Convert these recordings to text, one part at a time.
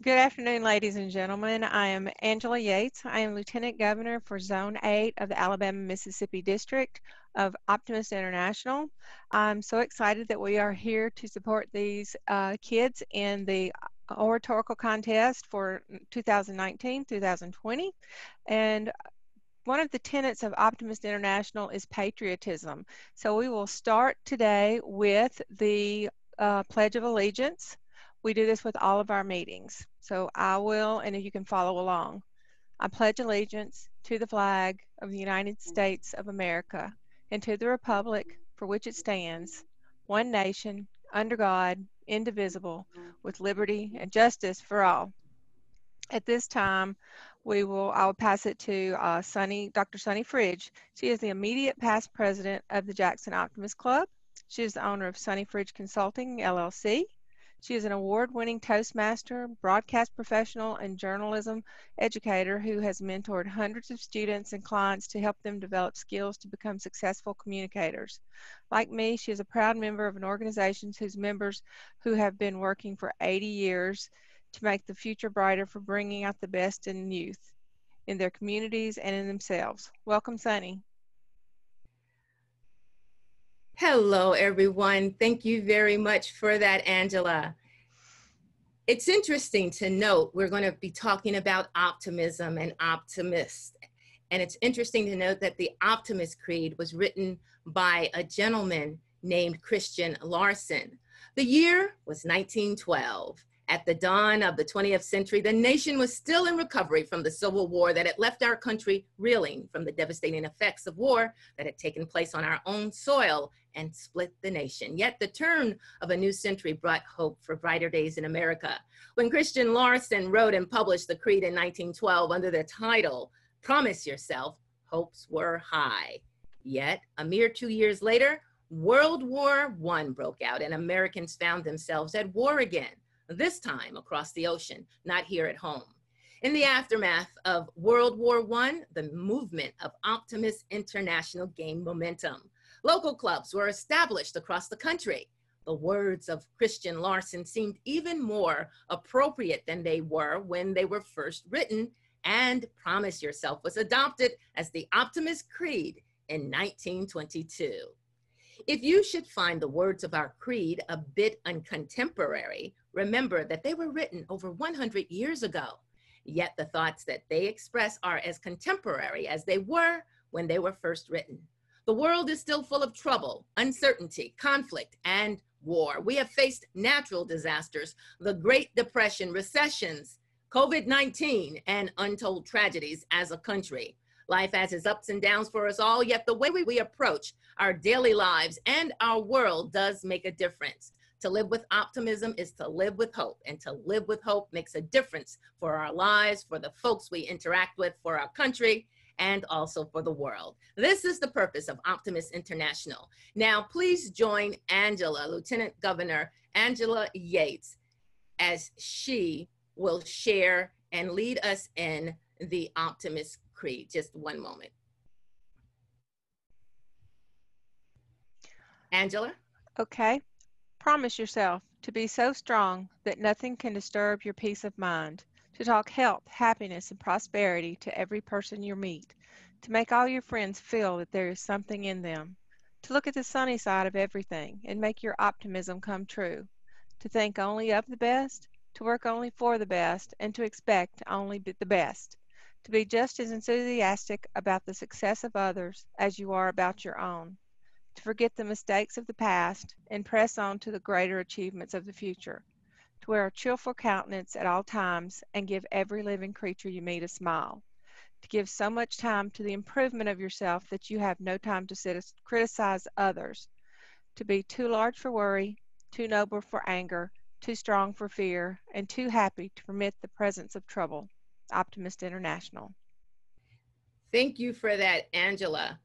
Good afternoon, ladies and gentlemen. I am Angela Yates. I am Lieutenant Governor for Zone 8 of the Alabama-Mississippi District of Optimist International. I'm so excited that we are here to support these kids in the oratorical contest for 2019-2020. And one of the tenets of Optimist International is patriotism. So we will start today with the Pledge of Allegiance. We do this with all of our meetings. So I will, and if you can follow along. I pledge allegiance to the flag of the United States of America and to the republic for which it stands, one nation, under God, indivisible, with liberty and justice for all. At this time, I'll pass it to Dr. Sunny Fridge. She is the immediate past president of the Jackson Optimist Club. She is the owner of Sunny Fridge Consulting, LLC. She is an award-winning Toastmaster, broadcast professional, and journalism educator who has mentored hundreds of students and clients to help them develop skills to become successful communicators. Like me, she is a proud member of an organization whose members who have been working for 80 years to make the future brighter for bringing out the best in youth, in their communities, and in themselves. Welcome, Sunny. Hello, everyone. Thank you very much for that, Angela. It's interesting to note we're going to be talking about optimism and optimists. And it's interesting to note that the Optimist Creed was written by a gentleman named Christian Larson. The year was 1912. At the dawn of the 20th century, the nation was still in recovery from the Civil War that had left our country reeling from the devastating effects of war that had taken place on our own soil and split the nation. Yet the turn of a new century brought hope for brighter days in America. When Christian Larson wrote and published the Creed in 1912 under the title, "Promise Yourself," hopes were high. Yet a mere 2 years later, World War I broke out and Americans found themselves at war again. This time across the ocean, not here at home. In the aftermath of World War I, the movement of Optimist International gained momentum. Local clubs were established across the country. The words of Christian Larson seemed even more appropriate than they were when they were first written, and "Promise Yourself" was adopted as the Optimist Creed in 1922. If you should find the words of our creed a bit uncontemporary, remember that they were written over 100 years ago. Yet the thoughts that they express are as contemporary as they were when they were first written. The world is still full of trouble, uncertainty, conflict, and war. We have faced natural disasters, the Great Depression, recessions, COVID-19, and untold tragedies as a country. Life has its ups and downs for us all, yet the way we approach our daily lives and our world does make a difference. To live with optimism is to live with hope, and to live with hope makes a difference for our lives, for the folks we interact with, for our country, and also for the world. This is the purpose of Optimist International. Now, please join Angela, Lieutenant Governor Angela Yates, as she will share and lead us in the Optimist Creed. Just one moment. Angela? Okay. Promise yourself to be so strong that nothing can disturb your peace of mind, to talk health, happiness, and prosperity to every person you meet, to make all your friends feel that there is something in them, to look at the sunny side of everything and make your optimism come true, to think only of the best, to work only for the best, and to expect only the best, to be just as enthusiastic about the success of others as you are about your own, to forget the mistakes of the past and press on to the greater achievements of the future, to wear a cheerful countenance at all times and give every living creature you meet a smile, to give so much time to the improvement of yourself that you have no time to criticize others, to be too large for worry, too noble for anger, too strong for fear, and too happy to permit the presence of trouble. Optimist International. Thank you for that, Angela.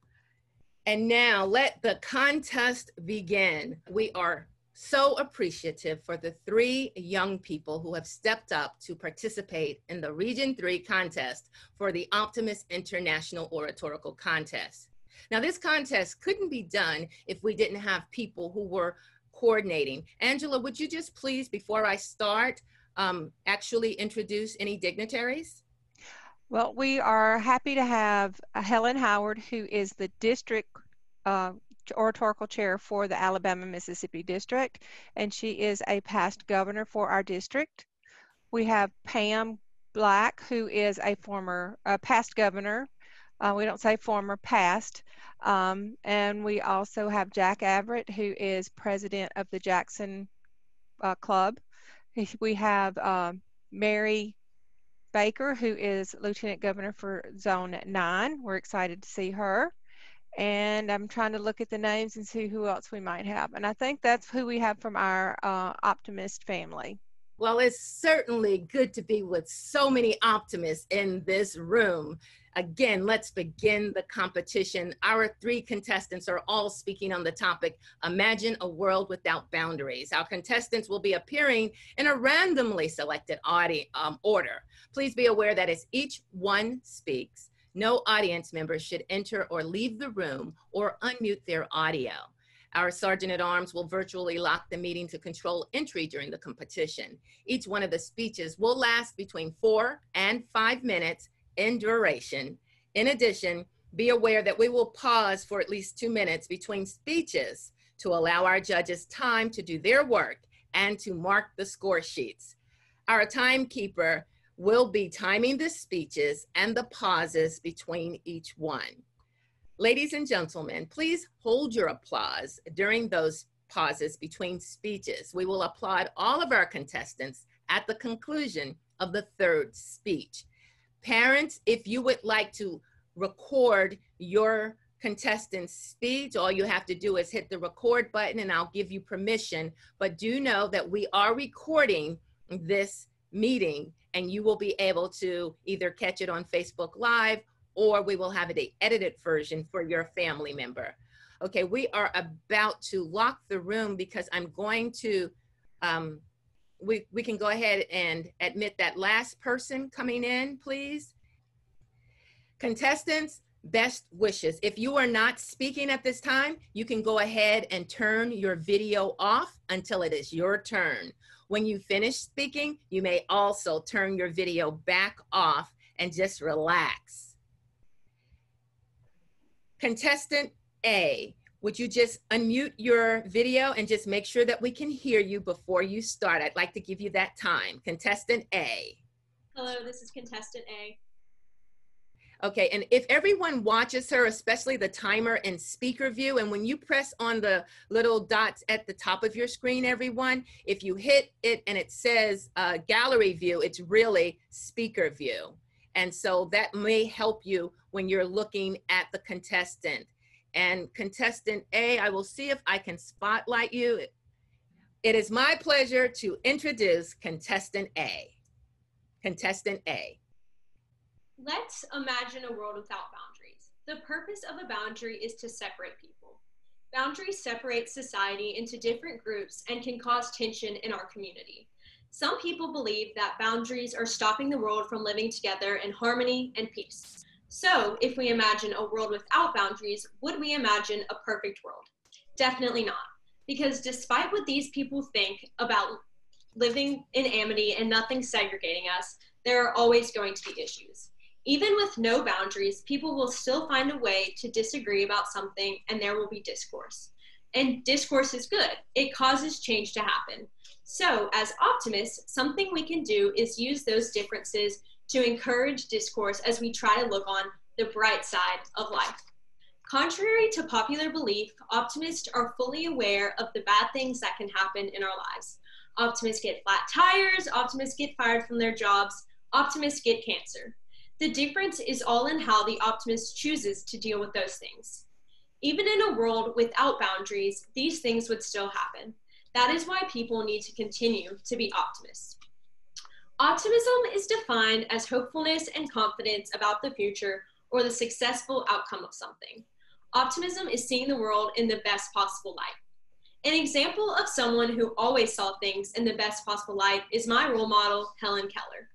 And now let the contest begin. We are so appreciative for the 3 young people who have stepped up to participate in the Region 3 contest for the Optimist International Oratorical Contest. Now, this contest couldn't be done if we didn't have people who were coordinating. Angela, would you just please, before I start, actually introduce any dignitaries? Well, we are happy to have Helen Howard, who is the district oratorical chair for the Alabama-Mississippi district, and she is a past governor for our district. We have Pam Black, who is a former past governor. We don't say former, past. And we also have Jack Everett, who is president of the Jackson Club. We have Mary Baker, who is Lieutenant Governor for Zone 9. We're excited to see her. And I'm trying to look at the names and see who else we might have. And I think that's who we have from our Optimist family. Well, it's certainly good to be with so many optimists in this room. Again, let's begin the competition. Our three contestants are all speaking on the topic, Imagine a World Without Boundaries. Our contestants will be appearing in a randomly selected order. Please be aware that as each one speaks, no audience member should enter or leave the room or unmute their audio. Our Sergeant at Arms will virtually lock the meeting to control entry during the competition. Each one of the speeches will last between 4 and 5 minutes in duration. In addition, be aware that we will pause for at least 2 minutes between speeches to allow our judges time to do their work and to mark the score sheets. Our timekeeper will be timing the speeches and the pauses between each one. Ladies and gentlemen, please hold your applause during those pauses between speeches. We will applaud all of our contestants at the conclusion of the third speech. Parents, if you would like to record your contestant's speech, all you have to do is hit the record button and I'll give you permission. But do know that we are recording this meeting and you will be able to either catch it on Facebook Live or we will have an edited version for your family member. Okay, we are about to lock the room because I'm going to, we can go ahead and admit that last person coming in, please. Contestants, best wishes. If you are not speaking at this time, you can go ahead and turn your video off until it is your turn. When you finish speaking, you may also turn your video back off and just relax. Contestant A, would you just unmute your video and just make sure that we can hear you before you start? I'd like to give you that time. Contestant A. Hello, this is Contestant A. Okay, and if everyone watches her, especially the timer in speaker view, and when you press on the little dots at the top of your screen, everyone, if you hit it and it says gallery view, it's really speaker view. And so that may help you when you're looking at the contestant. And Contestant A, I will see if I can spotlight you. It is my pleasure to introduce Contestant A. Contestant A. Let's imagine a world without boundaries. The purpose of a boundary is to separate people. Boundaries separate society into different groups and can cause tension in our community. Some people believe that boundaries are stopping the world from living together in harmony and peace. So, if we imagine a world without boundaries, would we imagine a perfect world? Definitely not. Because despite what these people think about living in amity and nothing segregating us, there are always going to be issues. Even with no boundaries, people will still find a way to disagree about something and there will be discourse. And discourse is good. It causes change to happen. So, as optimists, something we can do is use those differences to encourage discourse as we try to look on the bright side of life. Contrary to popular belief, optimists are fully aware of the bad things that can happen in our lives. Optimists get flat tires, optimists get fired from their jobs, optimists get cancer. The difference is all in how the optimist chooses to deal with those things. Even in a world without boundaries, these things would still happen. That is why people need to continue to be optimists. Optimism is defined as hopefulness and confidence about the future or the successful outcome of something. Optimism is seeing the world in the best possible light. An example of someone who always saw things in the best possible light is my role model, Helen Keller.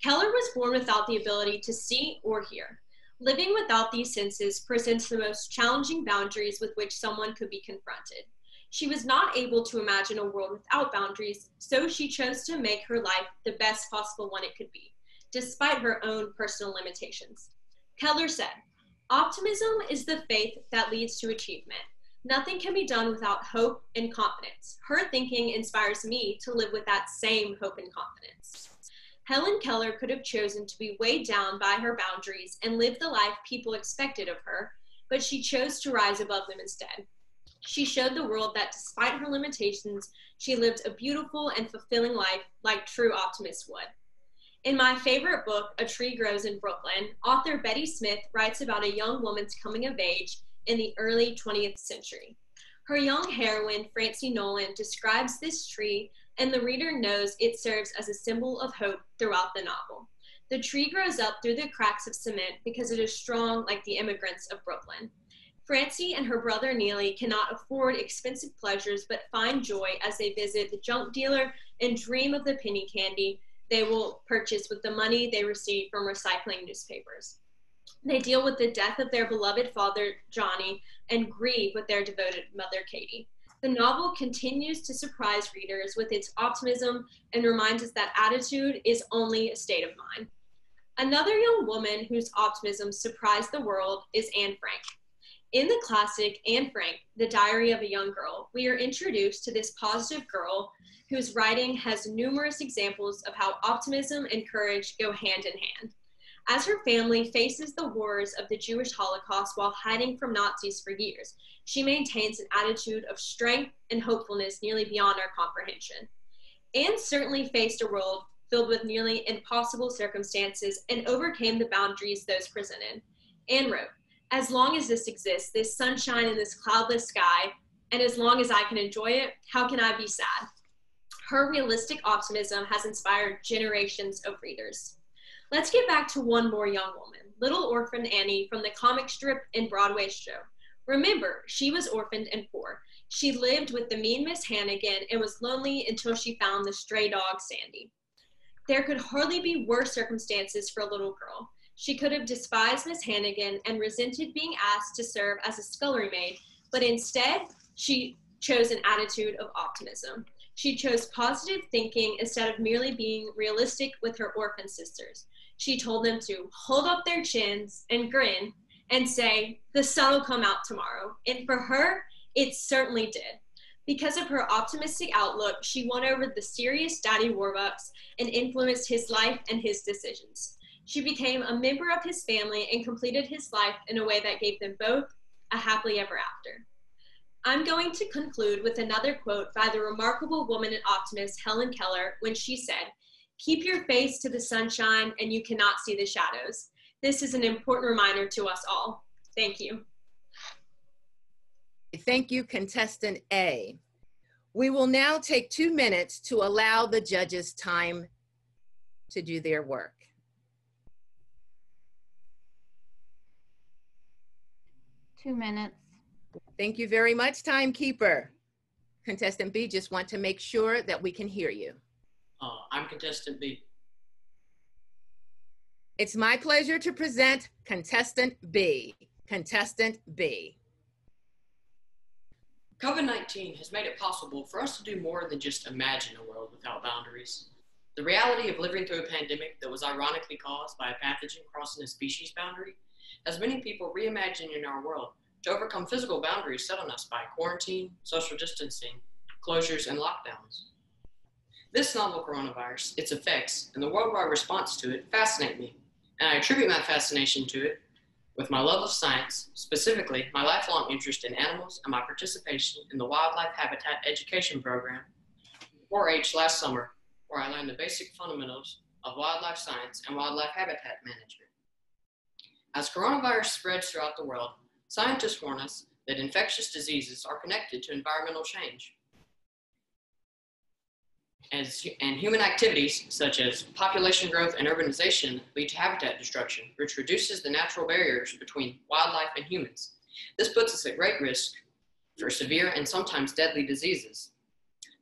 Keller was born without the ability to see or hear. Living without these senses presents the most challenging boundaries with which someone could be confronted. She was not able to imagine a world without boundaries, so she chose to make her life the best possible one it could be, despite her own personal limitations. Keller said, "Optimism is the faith that leads to achievement. Nothing can be done without hope and confidence. Her thinking inspires me to live with that same hope and confidence." Helen Keller could have chosen to be weighed down by her boundaries and live the life people expected of her, but she chose to rise above them instead. She showed the world that despite her limitations, she lived a beautiful and fulfilling life like true optimists would. In my favorite book, A Tree Grows in Brooklyn, author Betty Smith writes about a young woman's coming of age in the early 20th century. Her young heroine, Francie Nolan, describes this tree, and the reader knows it serves as a symbol of hope throughout the novel. The tree grows up through the cracks of cement because it is strong like the immigrants of Brooklyn. Francie and her brother Neely cannot afford expensive pleasures but find joy as they visit the junk dealer and dream of the penny candy they will purchase with the money they receive from recycling newspapers. They deal with the death of their beloved father, Johnny, and grieve with their devoted mother, Katie. The novel continues to surprise readers with its optimism and reminds us that attitude is only a state of mind. Another young woman whose optimism surprised the world is Anne Frank. In the classic Anne Frank, The Diary of a Young Girl, we are introduced to this positive girl whose writing has numerous examples of how optimism and courage go hand in hand. As her family faces the horrors of the Jewish Holocaust while hiding from Nazis for years, she maintains an attitude of strength and hopefulness nearly beyond our comprehension. Anne certainly faced a world filled with nearly impossible circumstances and overcame the boundaries those presented. Anne wrote, "As long as this exists, this sunshine in this cloudless sky, and as long as I can enjoy it, how can I be sad?" Her realistic optimism has inspired generations of readers. Let's get back to one more young woman, little orphan Annie from the comic strip and Broadway show. Remember, she was orphaned and poor. She lived with the mean Miss Hannigan and was lonely until she found the stray dog Sandy. There could hardly be worse circumstances for a little girl. She could have despised Miss Hannigan and resented being asked to serve as a scullery maid, but instead, she chose an attitude of optimism. She chose positive thinking instead of merely being realistic with her orphan sisters. She told them to hold up their chins and grin and say, "The sun will come out tomorrow." And for her, it certainly did. Because of her optimistic outlook, she won over the serious Daddy Warbucks and influenced his life and his decisions. She became a member of his family and completed his life in a way that gave them both a happily ever after. I'm going to conclude with another quote by the remarkable woman and optimist Helen Keller when she said, "Keep your face to the sunshine and you cannot see the shadows." This is an important reminder to us all. Thank you. Thank you, Contestant A. We will now take 2 minutes to allow the judges time to do their work. Two minutes. Thank you very much, timekeeper. Contestant B, just want to make sure that we can hear you. I'm Contestant B. It's my pleasure to present Contestant B. Contestant B. COVID-19 has made it possible for us to do more than just imagine a world without boundaries. The reality of living through a pandemic that was ironically caused by a pathogen crossing a species boundary has many people reimagining our world to overcome physical boundaries set on us by quarantine, social distancing, closures, and lockdowns. This novel coronavirus, its effects, and the worldwide response to it fascinate me, and I attribute my fascination to it with my love of science, specifically my lifelong interest in animals and my participation in the Wildlife Habitat Education Program, 4-H last summer, where I learned the basic fundamentals of wildlife science and wildlife habitat management. As coronavirus spreads throughout the world, scientists warn us that infectious diseases are connected to environmental change. And human activities such as population growth and urbanization lead to habitat destruction, which reduces the natural barriers between wildlife and humans. This puts us at great risk for severe and sometimes deadly diseases.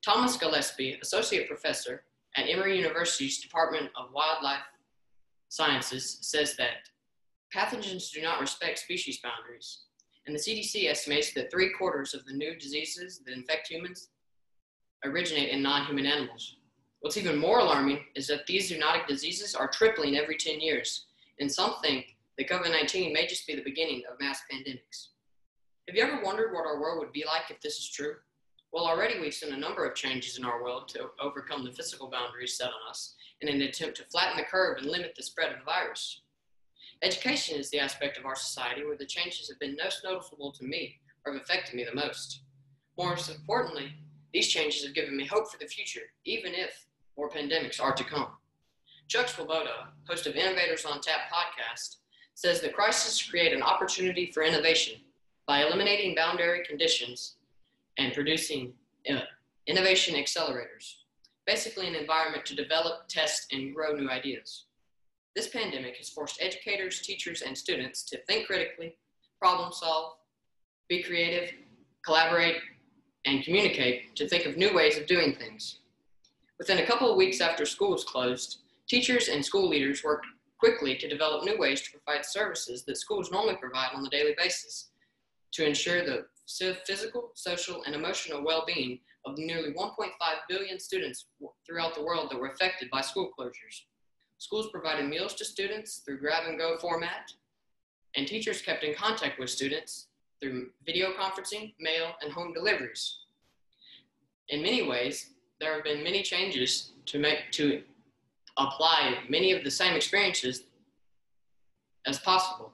Thomas Gillespie, associate professor at Emory University's Department of Wildlife Sciences, says that pathogens do not respect species boundaries. and the CDC estimates that 3/4 of the new diseases that infect humans originate in non-human animals. What's even more alarming is that these zoonotic diseases are tripling every 10 years, and some think that COVID-19 may just be the beginning of mass pandemics. Have you ever wondered what our world would be like if this is true? Well, already we've seen a number of changes in our world to overcome the physical boundaries set on us in an attempt to flatten the curve and limit the spread of the virus. Education is the aspect of our society where the changes have been most noticeable to me or have affected me the most. Most importantly, these changes have given me hope for the future, even if more pandemics are to come. Chuck Swoboda, host of Innovators on Tap podcast, says that crises create an opportunity for innovation by eliminating boundary conditions and producing innovation accelerators, basically an environment to develop, test, and grow new ideas. This pandemic has forced educators, teachers, and students to think critically, problem solve, be creative, collaborate, and communicate to think of new ways of doing things. Within a couple of weeks after schools closed, teachers and school leaders worked quickly to develop new ways to provide services that schools normally provide on a daily basis to ensure the physical, social, and emotional well-being of the nearly 1.5 billion students throughout the world that were affected by school closures. Schools provided meals to students through grab-and-go format, and teachers kept in contact with students through video conferencing, mail, and home deliveries. In many ways, there have been many changes to apply many of the same experiences as possible.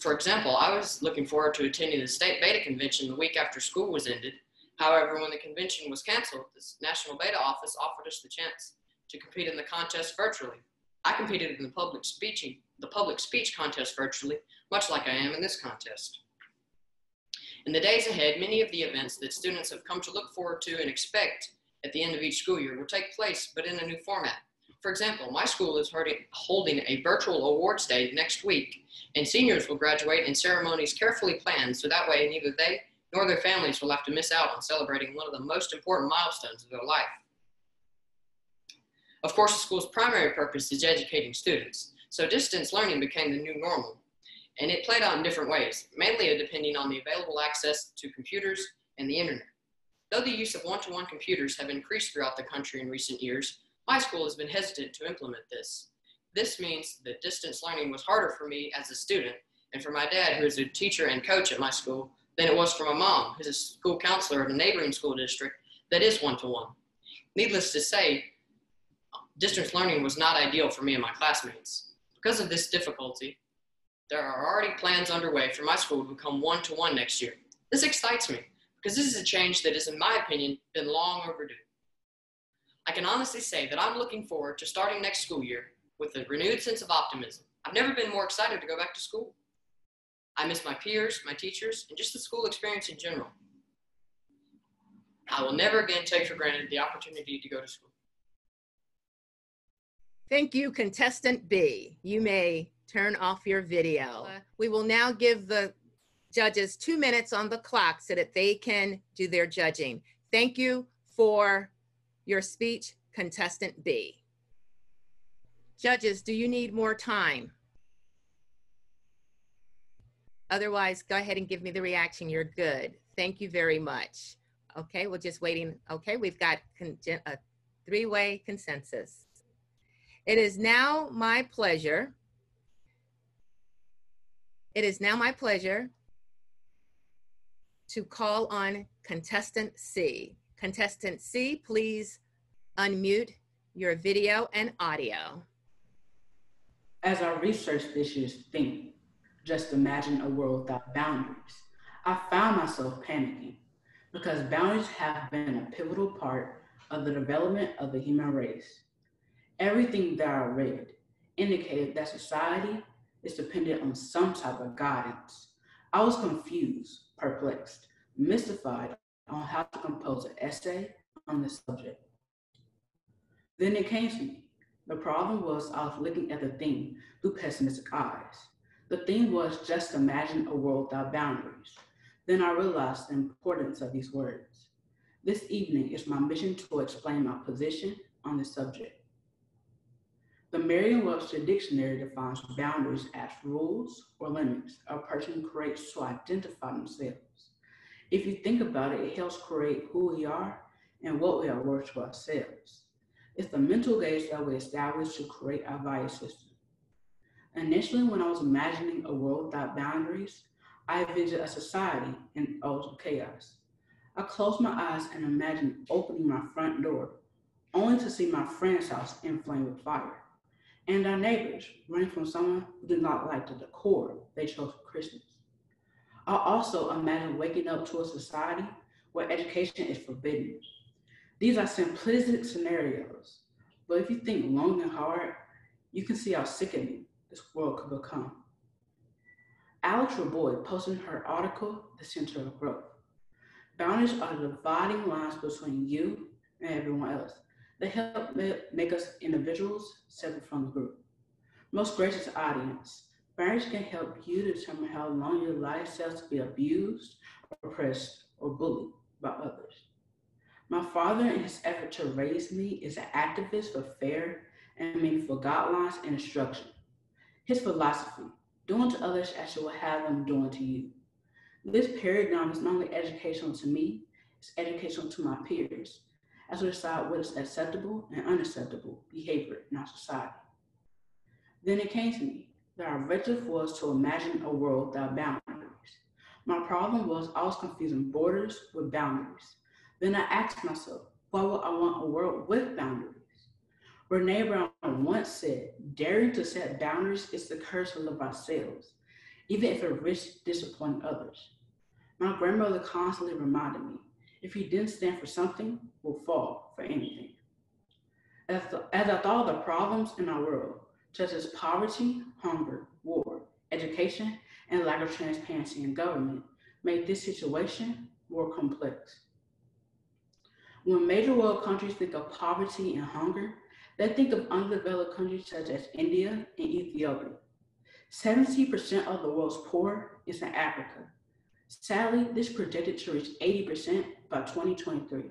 For example, I was looking forward to attending the state beta convention the week after school was ended. However, when the convention was canceled, the National Beta Office offered us the chance to compete in the contest virtually. I competed in the public speech contest virtually, much like I am in this contest. In the days ahead, many of the events that students have come to look forward to and expect at the end of each school year will take place, but in a new format. For example, my school is holding a virtual awards day next week, and seniors will graduate in ceremonies carefully planned so that way neither they nor their families will have to miss out on celebrating one of the most important milestones of their life. Of course, the school's primary purpose is educating students, so distance learning became the new normal, and it played out in different ways, mainly depending on the available access to computers and the internet. Though the use of one-to-one computers have increased throughout the country in recent years, my school has been hesitant to implement this. This means that distance learning was harder for me as a student and for my dad, who is a teacher and coach at my school, than it was for my mom, who's a school counselor at a neighboring school district that is one-to-one. Needless to say, distance learning was not ideal for me and my classmates. Because of this difficulty, there are already plans underway for my school to become one-to-one next year. This excites me because this is a change that has, in my opinion, been long overdue. I can honestly say that I'm looking forward to starting next school year with a renewed sense of optimism. I've never been more excited to go back to school. I miss my peers, my teachers, and just the school experience in general. I will never again take for granted the opportunity to go to school. Thank you, Contestant B. You may turn off your video. We will now give the judges 2 minutes on the clock so that they can do their judging. Thank you for your speech, Contestant B. Judges, do you need more time? Otherwise, go ahead and give me the reaction. You're good. Thank you very much. Okay, we're just waiting. Okay, we've got a three-way consensus. It is now my pleasure. To call on Contestant C. Contestant C, please unmute your video and audio. As our research this year's theme, Just Imagine a World Without Boundaries, I found myself panicking because boundaries have been a pivotal part of the development of the human race. Everything that I read indicated that society is dependent on some type of guidance. I was confused, perplexed, mystified on how to compose an essay on this subject. Then it came to me. The problem was I was looking at the theme through pessimistic eyes. The theme was just imagine a world without boundaries. Then I realized the importance of these words. This evening is my mission to explain my position on this subject. The Merriam-Webster Dictionary defines boundaries as rules or limits a person creates to identify themselves. If you think about it, it helps create who we are and what we are worth to ourselves. It's the mental gauge that we establish to create our value system. Initially, when I was imagining a world without boundaries, I envisioned a society in ultimate chaos. I closed my eyes and imagined opening my front door, only to see my friend's house inflamed with fire, and our neighbors running from someone who did not like the decor they chose for Christmas. I also imagined waking up to a society where education is forbidden. These are simplistic scenarios, but if you think long and hard, you can see how sickening this world could become. Alex Raboy posted in her article, The Center of Growth. Boundaries are the dividing lines between you and everyone else. They help make us individuals separate from the group. Most gracious audience, boundaries can help you determine how long you allow yourself to be abused, oppressed, or bullied by others. My father, in his effort to raise me, is an activist for fair and meaningful guidelines and instruction. His philosophy, do unto others as you will have them do unto you. This paradigm is not only educational to me, it's educational to my peers, as we decide what is acceptable and unacceptable behavior in our society. Then it came to me that our objective was to imagine a world without boundaries. My problem was I was confusing borders with boundaries. Then I asked myself, why would I want a world with boundaries? Brene Brown once said, daring to set boundaries is the courage to live ourselves, even if it risks disappointing others. My grandmother constantly reminded me, if you didn't stand for something, we'll fall for anything. As I thought of the problems in our world, such as poverty, hunger, war, education, and lack of transparency in government, made this situation more complex. When major world countries think of poverty and hunger, they think of underdeveloped countries such as India and Ethiopia. 70% of the world's poor is in Africa. Sadly, this is projected to reach 80% by 2023.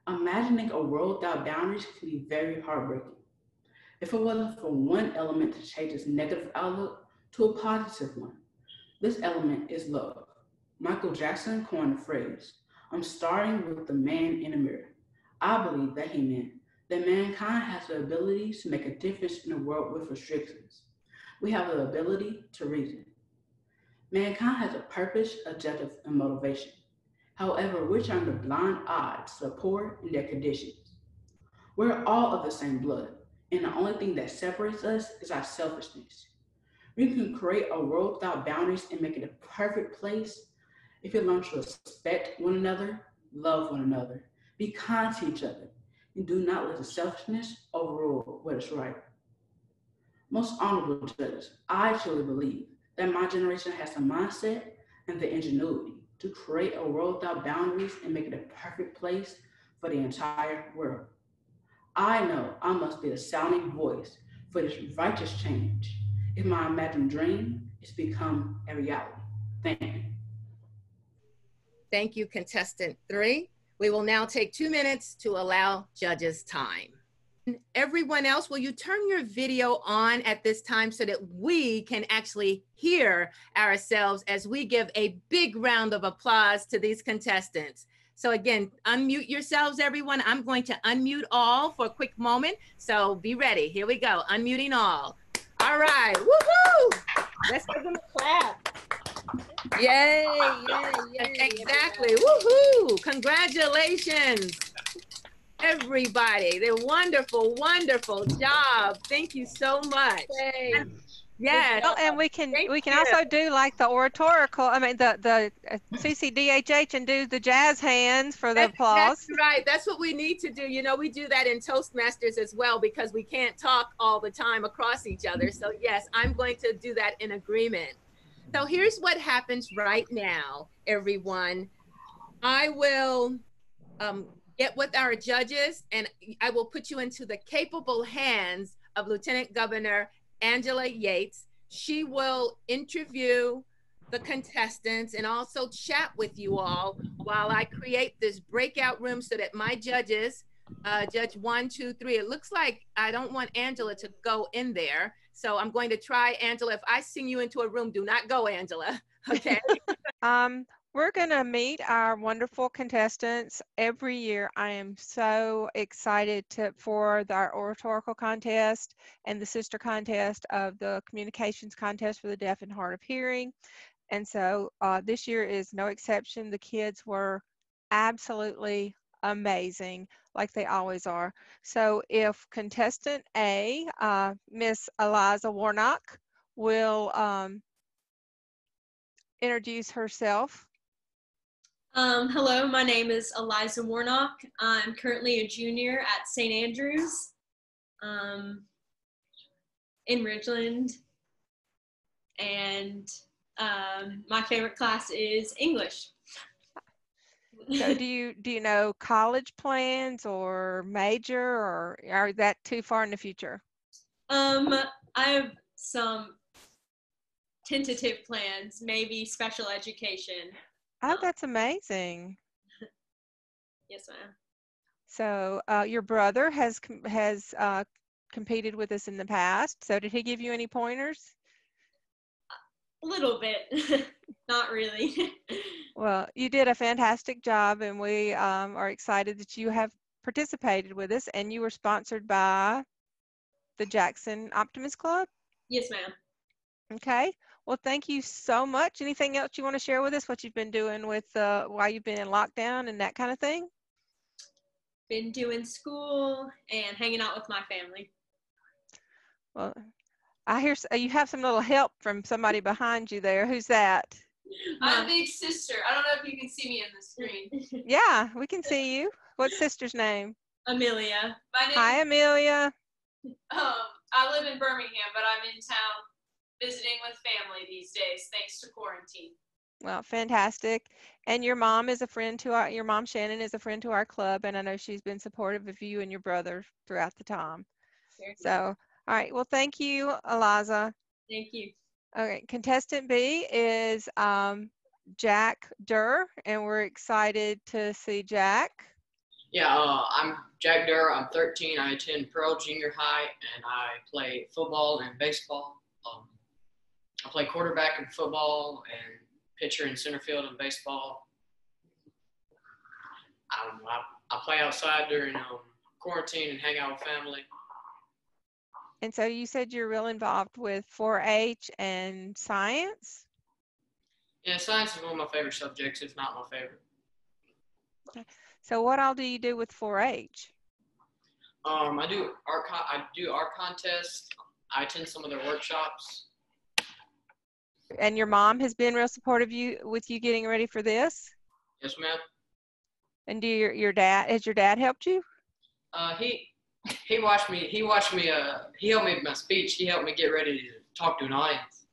Imagining a world without boundaries can be very heartbreaking. If it wasn't for one element to change this negative outlook to a positive one, this element is love. Michael Jackson coined the phrase, I'm starting with the man in the mirror. I believe that he meant that mankind has the ability to make a difference in a world with restrictions. We have the ability to reason. Mankind has a purpose, objective, and motivation. However, we turn a blind eye to the poor and their conditions. We're all of the same blood, and the only thing that separates us is our selfishness. We can create a world without boundaries and make it a perfect place if we learn to respect one another, love one another, be kind to each other, and do not let the selfishness overrule what is right. Most honorable judges, I truly believe that my generation has the mindset and the ingenuity to create a world without boundaries and make it a perfect place for the entire world. I know I must be a sounding voice for this righteous change. If my imagined dream is become a reality. Thank you. Thank you, contestant 3. We will now take 2 minutes to allow judges time. Everyone else, will you turn your video on at this time so that we can actually hear ourselves as we give a big round of applause to these contestants. So again, unmute yourselves, everyone. I'm going to unmute all for a quick moment. So be ready. Here we go. Unmuting all. All right. Woohoo! Let's give them a clap. Yay, yay, yay. Exactly. Woohoo! Congratulations, everybody. They're wonderful, wonderful job. Thank you so much. Yes. Well, and we can also do like the oratorical, the CCDHH and do the jazz hands for the applause. That's right. That's what we need to do. You know, we do that in Toastmasters as well because we can't talk all the time across each other. So yes, I'm going to do that in agreement. So here's what happens right now, everyone. I will get with our judges and I will put you into the capable hands of Lieutenant Governor Angela Yates. She will interview the contestants and also chat with you all while I create this breakout room so that my judges Judge 1, 2, 3. It looks like I don't want Angela to go in there. So I'm going to try, Angela. If I sing you into a room, do not go, Angela. Okay. We're going to meet our wonderful contestants every year. I am so excited for our oratorical contest and the sister contest of the communications contest for the deaf and hard of hearing. And so this year is no exception. The kids were absolutely amazing, like they always are. So if contestant A, Miss Eliza Warnock, will introduce herself. Hello, my name is Eliza Warnock. I'm currently a junior at St. Andrews in Ridgeland, and my favorite class is English. So do you know college plans or major, or are that too far in the future? I have some tentative plans, maybe special education. Oh, that's amazing. Yes, ma'am. So your brother has competed with us in the past. So did he give you any pointers? A little bit, not really. Well, you did a fantastic job, and we are excited that you have participated with us, and you were sponsored by the Jackson Optimist Club? Yes, ma'am. Okay. Well, thank you so much. Anything else you want to share with us, what you've been doing with while you've been in lockdown and that kind of thing? Been doing school and hanging out with my family. Well, I hear you have some little help from somebody behind you there. Who's that? My big sister. I don't know if you can see me on the screen. Yeah, we can see you. What's sister's name? Amelia. My name Hi, Amelia. I live in Birmingham, but I'm in town visiting with family these days, thanks to quarantine. Well, fantastic. And your mom is a friend to your mom, Shannon, is a friend to our club, and I know she's been supportive of you and your brother throughout the time. So, all right. Well, thank you, Eliza. Thank you. Okay, contestant B is Jack Durr, and we're excited to see Jack. Yeah, I'm Jack Durr. I'm 13. I attend Pearl Junior High, and I play football and baseball. I play quarterback in football and pitcher in center field in baseball. I play outside during quarantine and hang out with family. And so you said you're real involved with 4-H and science? Yeah, science is one of my favorite subjects, if not my favorite. Okay. So what all do you do with 4-H? I do art contests. I attend some of their workshops. And your mom has been real supportive with you getting ready for this? Yes, ma'am. And your dad, has your dad helped you? He watched me. He helped me with my speech. He helped me get ready to talk to an audience.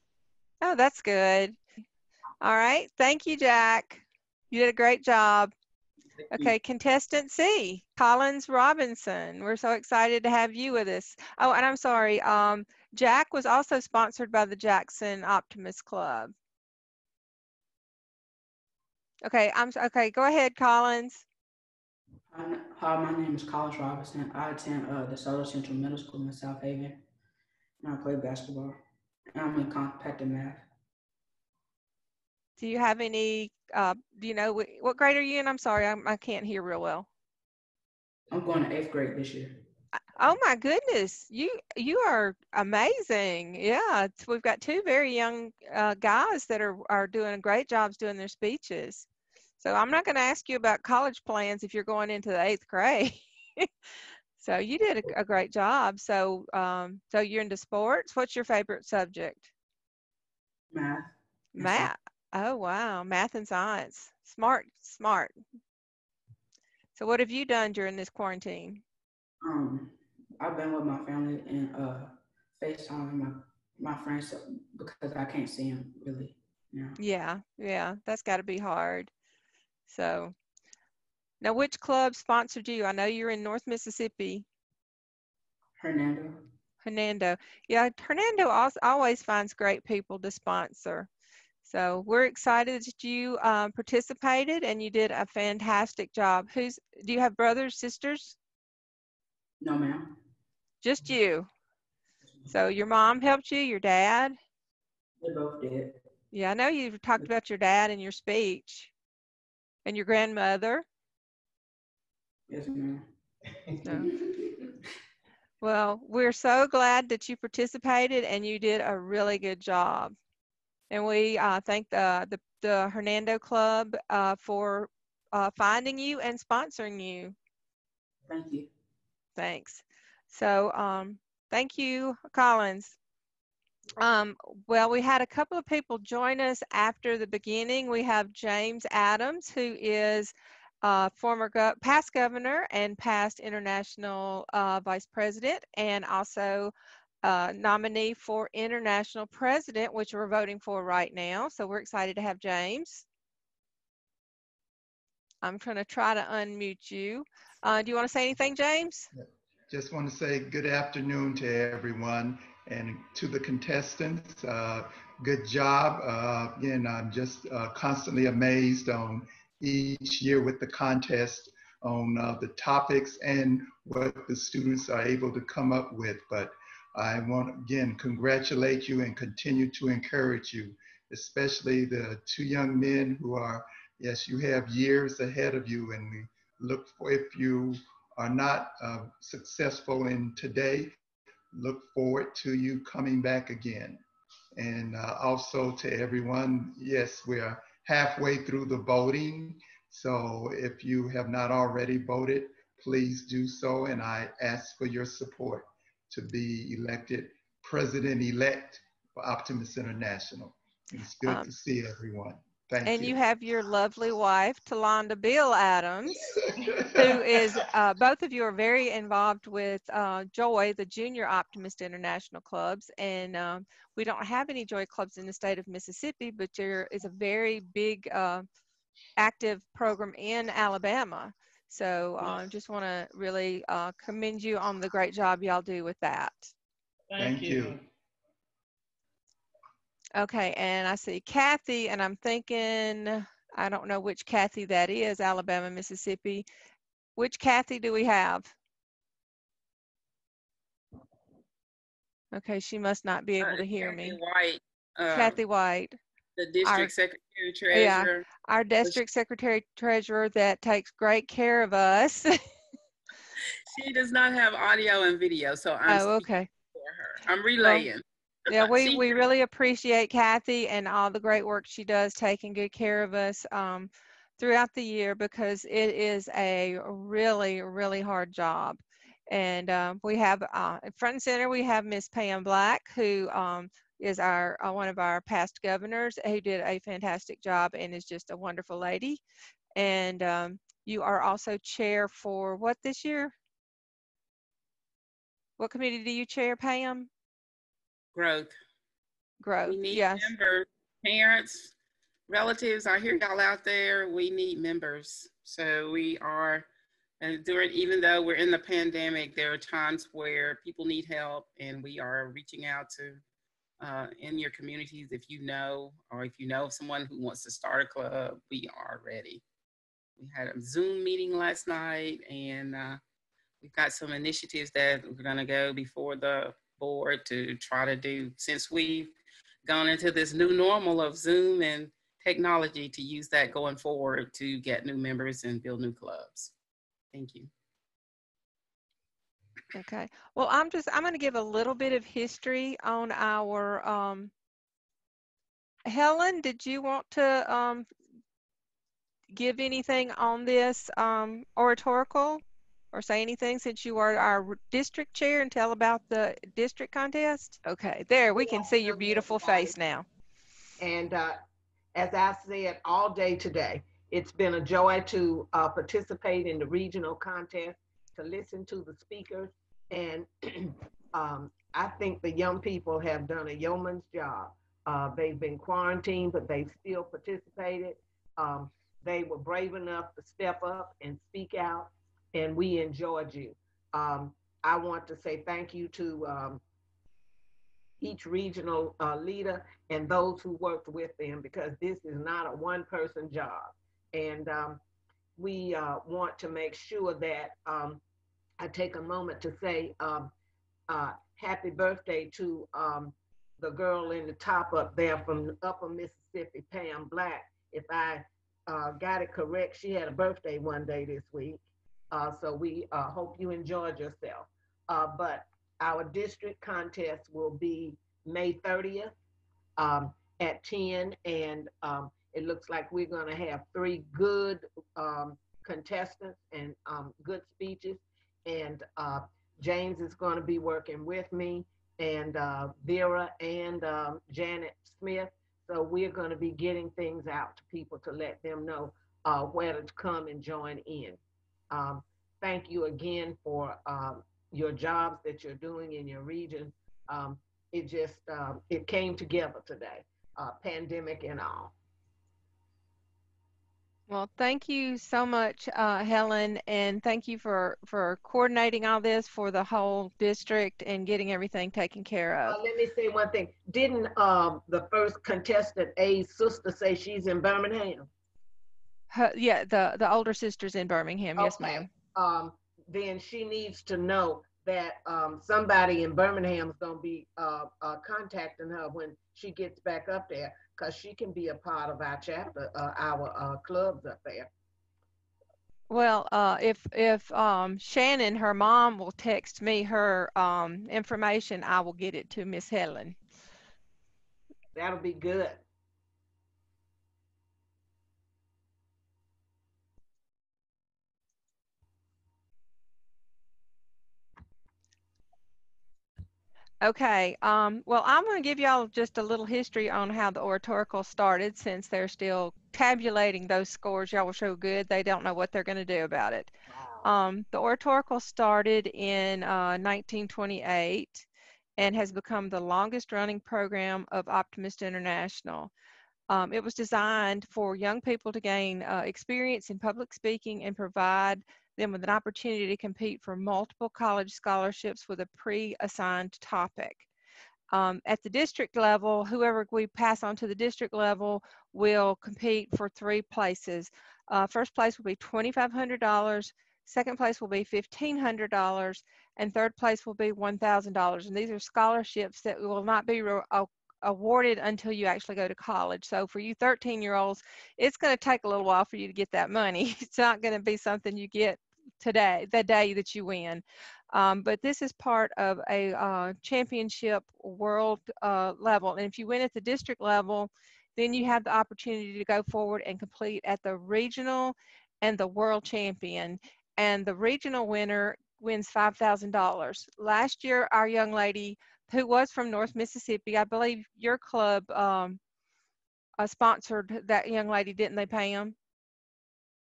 Oh, that's good. All right. Thank you, Jack. You did a great job. Okay, contestant C, Collins Robinson. We're so excited to have you with us. Oh, and I'm sorry. Jack was also sponsored by the Jackson Optimist Club. Okay, okay. Go ahead, Collins. Hi, my name is Collins Robinson. I attend the Solar Central Middle School in South Haven, and I play basketball. And I'm in compacted math. Do you have any? Do you know what grade are you in? I'm sorry, I can't hear real well. I'm going to 8th grade this year. Oh my goodness, you are amazing. Yeah, we've got two very young guys that are doing great jobs doing their speeches. So I'm not going to ask you about college plans if you're going into the 8th grade. So you did a great job. So so you're into sports. What's your favorite subject? Math. Math. Oh wow, math and science. Smart, smart. So what have you done during this quarantine? I've been with my family and FaceTime my friends because I can't see them really. Yeah, that's got to be hard. So now, which club sponsored you? I know you're in North Mississippi. Hernando. Yeah, Hernando always finds great people to sponsor. So we're excited that you participated and you did a fantastic job. Do you have brothers, sisters? No, ma'am. Just you. So your mom helped you, your dad? They both did. Yeah, I know you talked about your dad in your speech. And your grandmother? Yes, ma'am. No. Well, we're so glad that you participated and you did a really good job. And we thank the Hernando Club for finding you and sponsoring you. Thank you. Thanks. So thank you, Collins. Well, we had a couple of people join us after the beginning. We have James Adams, who is past governor and past international vice president, and also nominee for international president, which we're voting for right now. So we're excited to have James. I'm going to try to unmute you. Do you want to say anything, James? Just want to say good afternoon to everyone and to the contestants. Good job. Again, I'm just constantly amazed on each year with the contest on the topics and what the students are able to come up with. But I want to again congratulate you and continue to encourage you, especially the two young men who are, yes, you have years ahead of you, and we look for, if you are not successful in today, look forward to you coming back again. And also to everyone, yes, we're halfway through the voting. So if you have not already voted, please do so. And I ask for your support to be elected president-elect for Optimist International. It's good to see everyone. Thank you. And you have your lovely wife, Talonda Bill Adams, who is, both of you are very involved with Joy, the Junior Optimist International Clubs. And we don't have any Joy clubs in the state of Mississippi, but there is a very big active program in Alabama. So I just want to really commend you on the great job y'all do with that. Thank you. Okay, and I see Kathy, and I'm thinking, I don't know which Kathy that is, Alabama, Mississippi. Which Kathy do we have? Okay, she must not be able to hear Kathy me. White. Kathy White. The district secretary treasurer. Yeah, our district secretary treasurer that takes great care of us. She does not have audio and video, so I'm speaking for her. I'm relaying. Well, yeah, we really appreciate Kathy and all the great work she does taking good care of us throughout the year, because it is a really, really hard job. And we have front and center, we have Miss Pam Black, who is our one of our past governors, who did a fantastic job and is just a wonderful lady. And you are also chair for what this year? What committee do you chair, Pam? Growth. Growth. We need yes. members, parents, relatives. I hear y'all out there. We need members. So we are even though we're in the pandemic, there are times where people need help, and we are reaching out to in your communities. If you know, or if you know of someone who wants to start a club, we are ready. We had a Zoom meeting last night, and we've got some initiatives that we're going to go before the board to try to do, since we've gone into this new normal of Zoom and technology, to use that going forward to get new members and build new clubs. Thank you. Okay. Well, I'm going to give a little bit of history on our, Helen, did you want to give anything on this oratorical, or say anything, since you are our district chair, and tell about the district contest? Okay, there, we can see your beautiful face now. And as I said all day today, it's been a joy to participate in the regional contest, to listen to the speakers. And I think the young people have done a yeoman's job. They've been quarantined, but they still participated. They were brave enough to step up and speak out, and we enjoyed you. I want to say thank you to each regional leader and those who worked with them, because this is not a one-person job. And we want to make sure that I take a moment to say happy birthday to the girl in the top up there from Upper Mississippi, Pam Black. If I got it correct, she had a birthday one day this week. So we hope you enjoyed yourself. But our district contest will be May 30th at 10, and it looks like we're going to have 3 good contestants and good speeches. And James is going to be working with me, and Vera and Janet Smith. So we're going to be getting things out to people to let them know where to come and join in. Thank you again for your jobs that you're doing in your region. It just, it came together today, pandemic and all. Well, thank you so much, Helen, and thank you for coordinating all this for the whole district and getting everything taken care of. Let me say one thing. Didn't the first contestant A's sister say she's in Birmingham? Yeah, the older sister's in Birmingham. Yes, ma'am. Then she needs to know that somebody in Birmingham is going to be contacting her when she gets back up there, because she can be a part of our chapter, our clubs up there. Well, if Shannon, her mom, will text me her information, I will get it to Miss Helen. That'll be good. Okay, well, I'm going to give y'all just a little history on how the oratorical started, since they're still tabulating those scores. Y'all were so good, they don't know what they're going to do about it. Wow. The oratorical started in 1928 and has become the longest running program of Optimist International. It was designed for young people to gain experience in public speaking and provide them with an opportunity to compete for multiple college scholarships with a pre-assigned topic. At the district level, whoever we pass on to the district level will compete for 3 places. First place will be $2,500, second place will be $1,500, and third place will be $1,000. And these are scholarships that will not be awarded until you actually go to college. So for you 13-year-olds, it's going to take a little while for you to get that money. It's not going to be something you get today, the day that you win. But this is part of a championship world level. And if you win at the district level, then you have the opportunity to go forward and complete at the regional and the world champion. And the regional winner wins $5,000. Last year, our young lady, who was from North Mississippi, I believe your club sponsored that young lady, didn't they, Pam?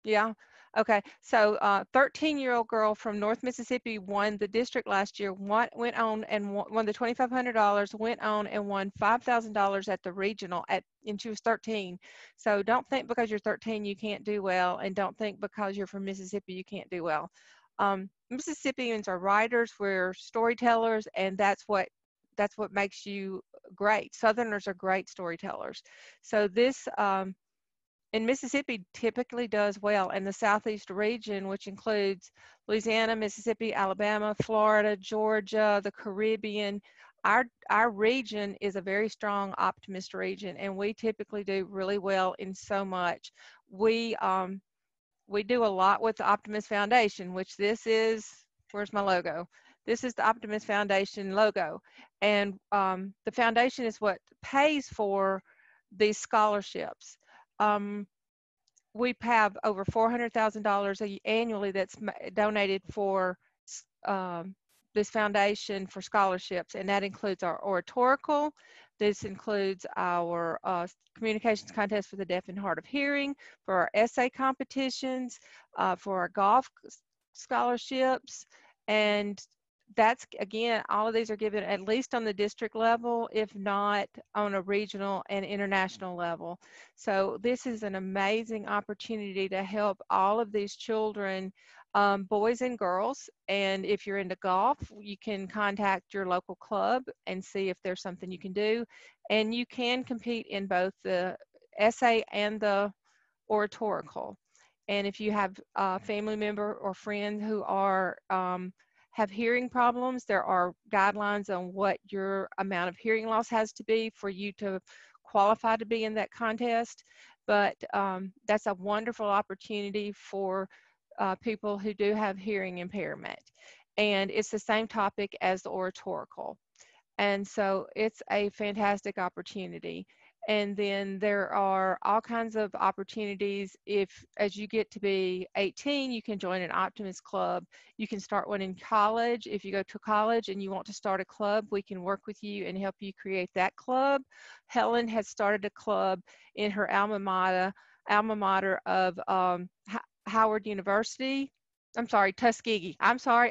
Yeah. Okay. So 13-year-old girl from North Mississippi won the district last year, went on and won the $2,500, went on and won $5,000 at the regional, and she was 13. So don't think because you're 13 you can't do well, and don't think because you're from Mississippi you can't do well. Mississippians are writers, we're storytellers, and that's what makes you great. Southerners are great storytellers. So this in Mississippi typically does well, and the Southeast region, which includes Louisiana, Mississippi, Alabama, Florida, Georgia, the Caribbean, our region is a very strong optimist region, and we typically do really well in so much. We do a lot with the Optimist Foundation, which this is, where's my logo? This is the Optimist Foundation logo, and the foundation is what pays for these scholarships. We have over $400,000 annually that's donated for this foundation for scholarships, and that includes our oratorical. This includes our communications contest for the deaf and hard of hearing, for our essay competitions, for our golf scholarships, and that's, again, all of these are given at least on the district level, if not on a regional and international level. So this is an amazing opportunity to help all of these children, boys and girls. And if you're into golf, you can contact your local club and see if there's something you can do. And you can compete in both the essay and the oratorical. And if you have a family member or friend who are have hearing problems, there are guidelines on what your amount of hearing loss has to be for you to qualify to be in that contest. But that's a wonderful opportunity for people who do have hearing impairment. And it's the same topic as the oratorical. And so it's a fantastic opportunity. And then there are all kinds of opportunities. If as you get to be 18, you can join an Optimist club. You can start one in college. If you go to college and you want to start a club, we can work with you and help you create that club. Helen has started a club in her alma mater of Howard University. I'm sorry, Tuskegee. I'm sorry.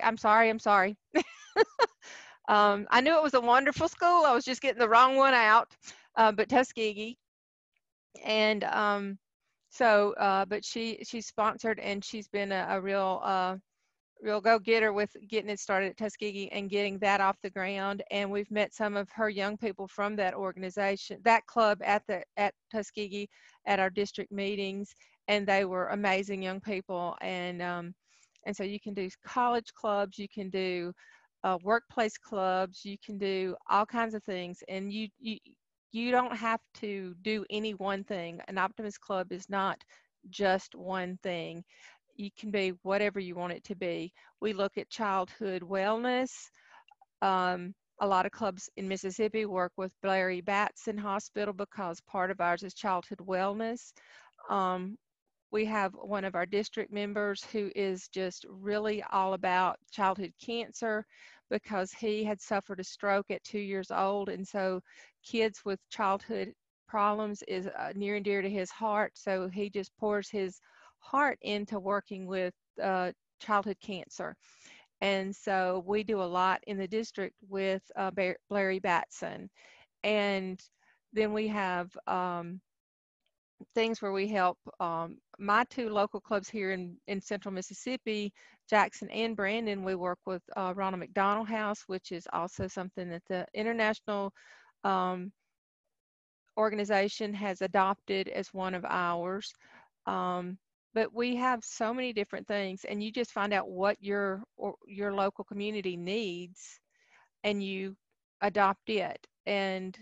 I knew it was a wonderful school. I was just getting the wrong one out, but Tuskegee. And but she's sponsored, and she's been a real go-getter with getting it started at Tuskegee and getting that off the ground. And we've met some of her young people from that organization, that club at Tuskegee at our district meetings, and they were amazing young people. And so you can do college clubs, you can do workplace clubs, you can do all kinds of things, and you don't have to do any one thing. An Optimist club is not just one thing. You can be whatever you want it to be. We look at childhood wellness. A lot of clubs in Mississippi work with Blair E. Batson Hospital because part of ours is childhood wellness. We have one of our district members who is just really all about childhood cancer because he had suffered a stroke at 2 years old. And so kids with childhood problems is near and dear to his heart. So he just pours his heart into working with childhood cancer. And so we do a lot in the district with Blair E. Batson. And then we have things where we help my two local clubs here in central Mississippi, Jackson and Brandon. We work with Ronald McDonald House, which is also something that the international organization has adopted as one of ours. But we have so many different things, and you just find out what your local community needs and you adopt it. And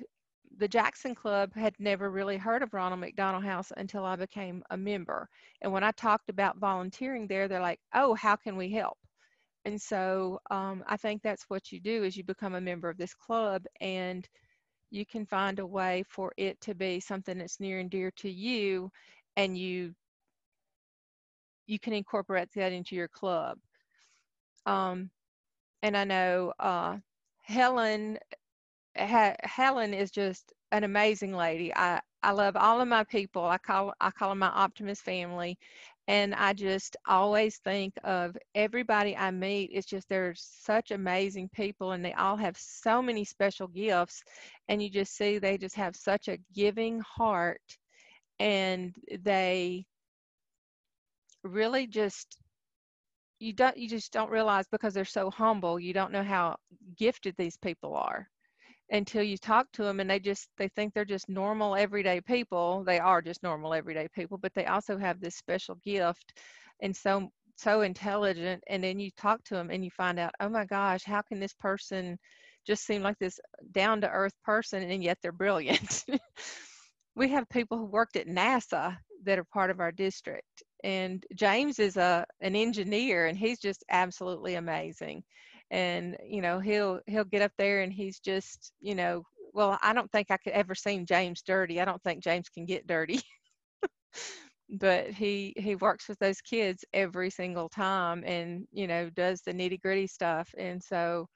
the Jackson Club had never really heard of Ronald McDonald House until I became a member. And when I talked about volunteering there, they're like, oh, how can we help? And so I think that's what you do is you become a member of this club, and you can find a way for it to be something that's near and dear to you, and you can incorporate that into your club. And I know Helen is just an amazing lady. I love all of my people. I call them my Optimist family. And I just always think of everybody I meet. It's just, they're such amazing people, and they all have so many special gifts. And you just see they just have such a giving heart, and they really just, you just don't realize, because they're so humble, you don't know how gifted these people are until you talk to them, and they think they're just normal everyday people. They are just normal everyday people, but they also have this special gift, and so intelligent. And then you talk to them and you find out, oh my gosh, how can this person just seem like this down-to-earth person, and yet they're brilliant. We have people who worked at NASA that are part of our district, and James is an engineer, and he's just absolutely amazing. And he'll get up there, and he's just, well, I don't think I could ever seen James dirty. I don't think James can get dirty. But he works with those kids every single time, and does the nitty-gritty stuff. And so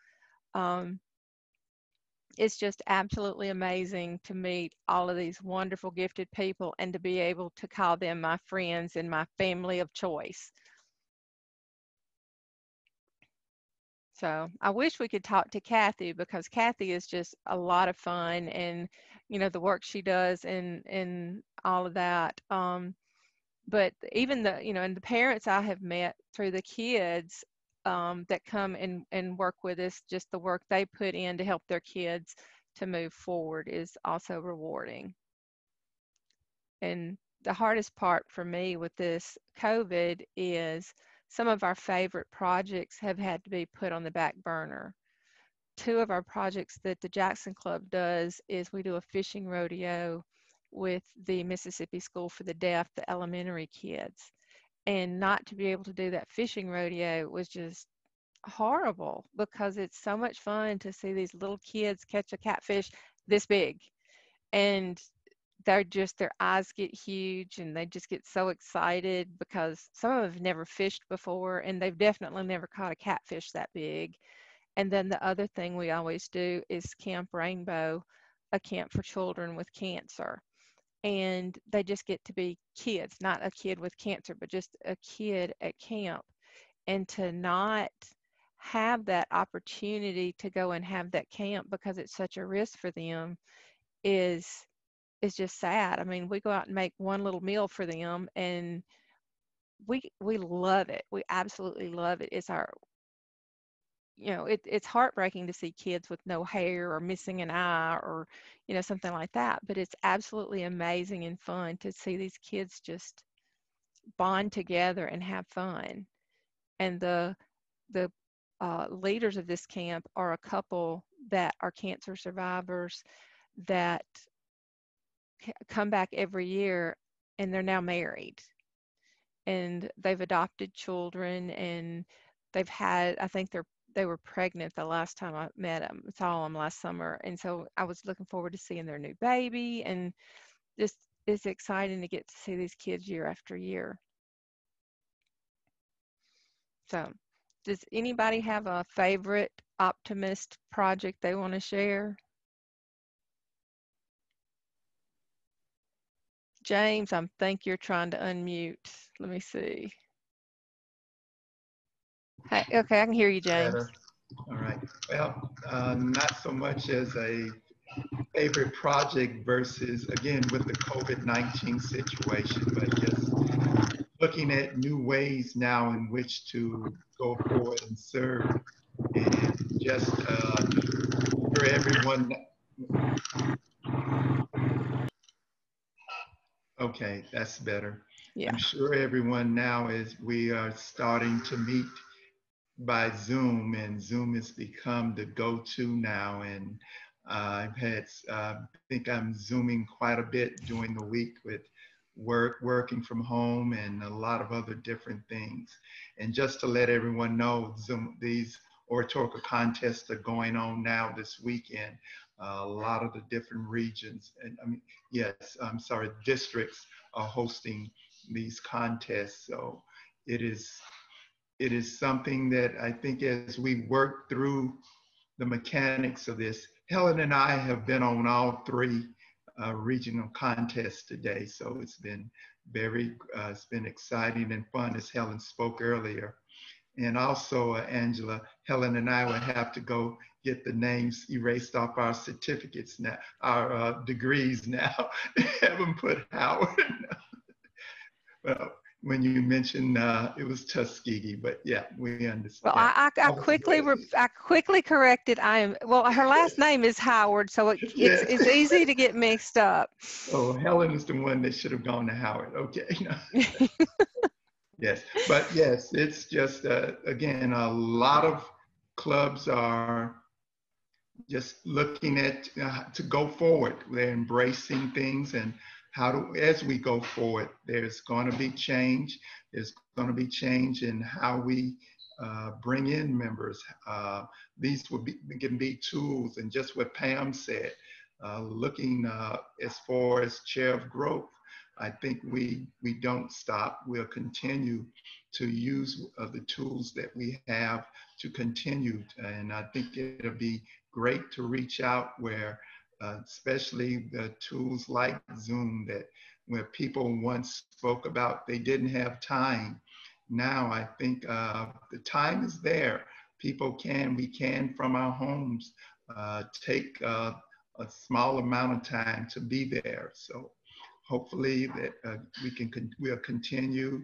it's just absolutely amazing to meet all of these wonderful gifted people, and to be able to call them my friends and my family of choice. So I wish we could talk to Kathy, because Kathy is just a lot of fun, and the work she does and all of that. But even and the parents I have met through the kids that come and work with us, just the work they put in to help their kids to move forward is also rewarding. And the hardest part for me with this COVID is some of our favorite projects have had to be put on the back burner. Two of our projects that the Jackson Club does is we do a fishing rodeo with the Mississippi School for the Deaf, the elementary kids. And not to be able to do that fishing rodeo was just horrible, because it's so much fun to see these little kids catch a catfish this big. And they're just, their eyes get huge and they just get so excited because some of them have never fished before and they've definitely never caught a catfish that big. And then the other thing we always do is Camp Rainbow, a camp for children with cancer. And they just get to be kids, not a kid with cancer, but just a kid at camp. And to not have that opportunity to go and have that camp because it's such a risk for them is just sad. I mean, we go out and make one little meal for them and we love it. We absolutely love it. It's our, you know, it's heartbreaking to see kids with no hair or missing an eye or, you know, something like that. But it's absolutely amazing and fun to see these kids just bond together and have fun. And the leaders of this camp are a couple that are cancer survivors that come back every year, and they're now married. And they've adopted children, and they've had, I think they were pregnant the last time I met them. Saw them last summer. And so I was looking forward to seeing their new baby, and just it's exciting to get to see these kids year after year. So does anybody have a favorite Optimist project they want to share? James, I think you're trying to unmute. Let me see. Hey, okay, I can hear you, James. Better. All right. Well, not so much as a favorite project versus, again, with the COVID-19 situation, but just looking at new ways now in which to go forward and serve, and just for everyone. Okay, that's better. Yeah. I'm sure everyone now, as we are starting to meet by Zoom, and Zoom has become the go-to now. And I've had, I think I'm Zooming quite a bit during the week with working from home and a lot of other different things. And just to let everyone know, Zoom, these oratorical contests are going on now this weekend. A lot of the different regions, and I mean, yes, I'm sorry, districts are hosting these contests. So it is something that I think as we work through the mechanics of this, Helen and I have been on all three regional contests today. So it's been very, it's been exciting and fun, as Helen spoke earlier. And also, Angela, Helen and I will have to go get the names erased off our certificates now, our degrees now. Haven't put Howard. Well, when you mentioned it was Tuskegee, but yeah, we understand. Well, I quickly corrected. Well, her last name is Howard, so it's easy to get mixed up. Oh, Helen is the one that should have gone to Howard. Okay. Yes, but yes, it's just, again, a lot of clubs are just looking at to go forward. They're embracing things, and as we go forward, there's going to be change. There's going to be change in how we bring in members. These can be tools, and just what Pam said, looking as far as chair of growth, I think we don't stop. We'll continue to use the tools that we have to continue. And I think it'll be great to reach out where, especially the tools like Zoom, where people once spoke about they didn't have time. Now I think the time is there. We can from our homes take a small amount of time to be there. So hopefully that we'll continue.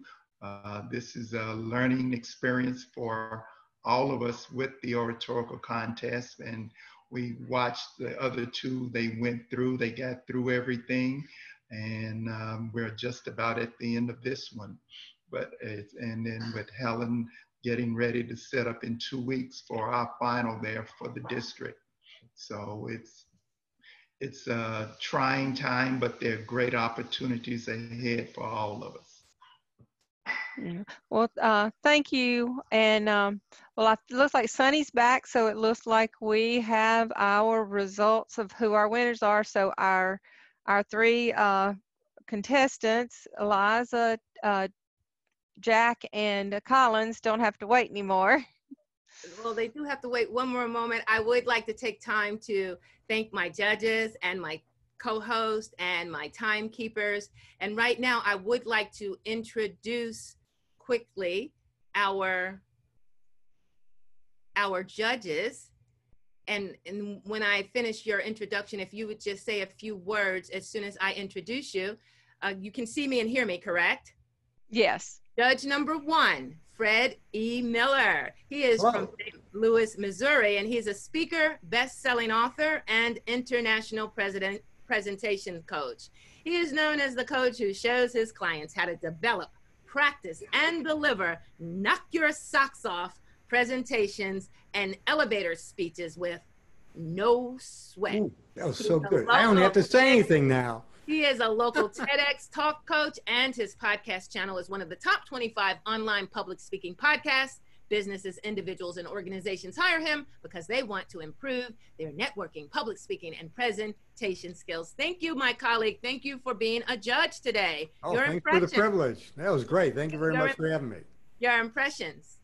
This is a learning experience for all of us with the oratorical contest, and we watched the other two. They went through, they got through everything. And we're just about at the end of this one. And then with Helen getting ready to set up in 2 weeks for our final there for the district. So it's a trying time, but there are great opportunities ahead for all of us. Yeah. Well, thank you. And well, it looks like Sunny's back, so it looks like we have our results of who our winners are. So our three contestants, Eliza, Jack, and Collins, don't have to wait anymore. Well, they do have to wait one more moment. I would like to take time to thank my judges and my co-host and my timekeepers. And right now, I would like to introduce quickly our judges. And when I finish your introduction, if you would just say a few words as soon as I introduce you. You can see me and hear me, correct? Yes. Judge number 1, Fred Eemiller. He is from St. Louis, Missouri, and he's a speaker, best-selling author, and international presentation coach. He is known as the coach who shows his clients how to develop, practice, and deliver knock your socks off presentations and elevator speeches with no sweat. Ooh, that was so good. I don't have to say anything now. He is a local TEDx talk coach, and his podcast channel is one of the top 25 online public speaking podcasts. Businesses, individuals, and organizations hire him because they want to improve their networking, public speaking, and presentation skills. Thank you, my colleague. Thank you for being a judge today. Oh, thanks for the privilege. That was great. Thank you very much for having me. Your impressions.